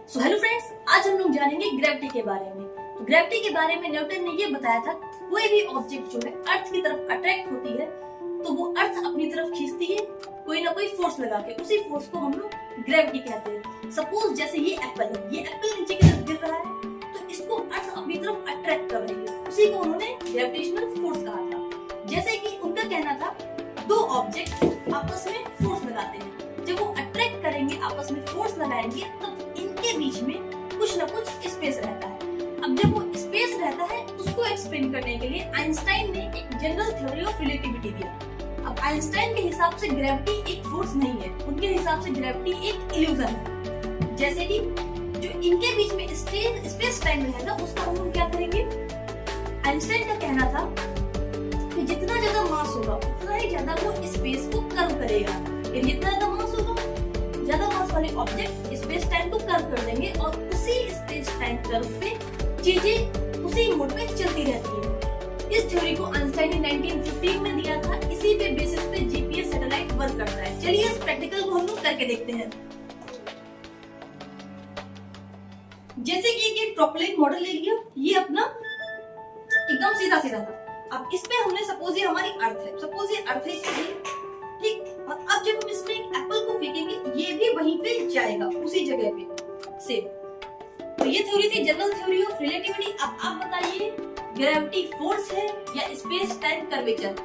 So hello friends, आज हम लोग जानेंगे ग्रेविटी के बारे में। तो ग्रेविटी के बारे में न्यूटन ने ये बताया था, कोई भी ऑब्जेक्ट जो है अर्थ की तरफ अट्रैक्ट होती है तो वो अर्थ अपनी तरफ खींचती है कोई ना कोई फोर्स लगा के। उसी फोर्स को हम लोग ग्रेविटी कहते हैं। सपोज जैसे ये एप्पल है, ये एप्पल नीचे की तरफ गिर रहा है तो इसको अर्थ अपनी तरफ अट्रैक्ट कर रही है, उसी को उन्होंने ग्रेविटेशनल फोर्स कहा था। जैसे कि उनका कहना था, दो ऑब्जेक्ट आपस में फोर्स लगाते हैं, जब वो अट्रैक्ट करेंगे आपस में फोर्स लगाएंगे तब इनके बीच में कुछ ना कुछ स्पेस रहता है। अब जब वो स्पेस रहता है उसको एक्सप्लेन करने के लिए आइंस्टाइन ने एक जनरल थ्योरी ऑफ रिलेटिविटी दिया। अब आइंस्टाइन के हिसाब से ग्रेविटी एक फोर्स नहीं है, उनके हिसाब से ग्रेविटी एक इल्यूजन है। जैसे कि जो इनके बीच में स्पेस टाइम रहेगा उसका हम लोग क्या करेंगे। आइंस्टाइन का कहना था कि जितना ज्यादा मास होगा उतना ही ज्यादा वो स्पेस को कर्व करेगा। जितना ज्यादा मास होगा, ज्यादा मास वाले ऑब्जेक्ट स्पेस टाइम को कर्व कर देंगे और उसी स्पेस टाइम कर्व पे चीजें उसी मोड पे चलती रहती है। इस थ्योरी को आइंस्टाइन ने 1915 में दिया था। इसी पे बेसिस पे जीपीएस सैटेलाइट वर्क करता है। चलिए इस प्रैक्टिकल को हम लोग करके देखते हैं। जैसे कि एक प्रोपेलर मॉडल ले लिया, ये अपना एकदम सीधा सीधा था। अब इस पे हमने सपोज ये हमारी अर्थ है, सपोज ये अर्थ है, ठीक। और अब जब हम इसमें एक एप्पल को फेंकेंगे ये भी वहीं पे जाएगा, उसी जगह पे सेम। तो ये थ्योरी थी जनरल थ्योरी ऑफ रिलेटिविटी। अब आप बताइए ग्रेविटी फोर्स है या स्पेस टाइम कर्वेचर?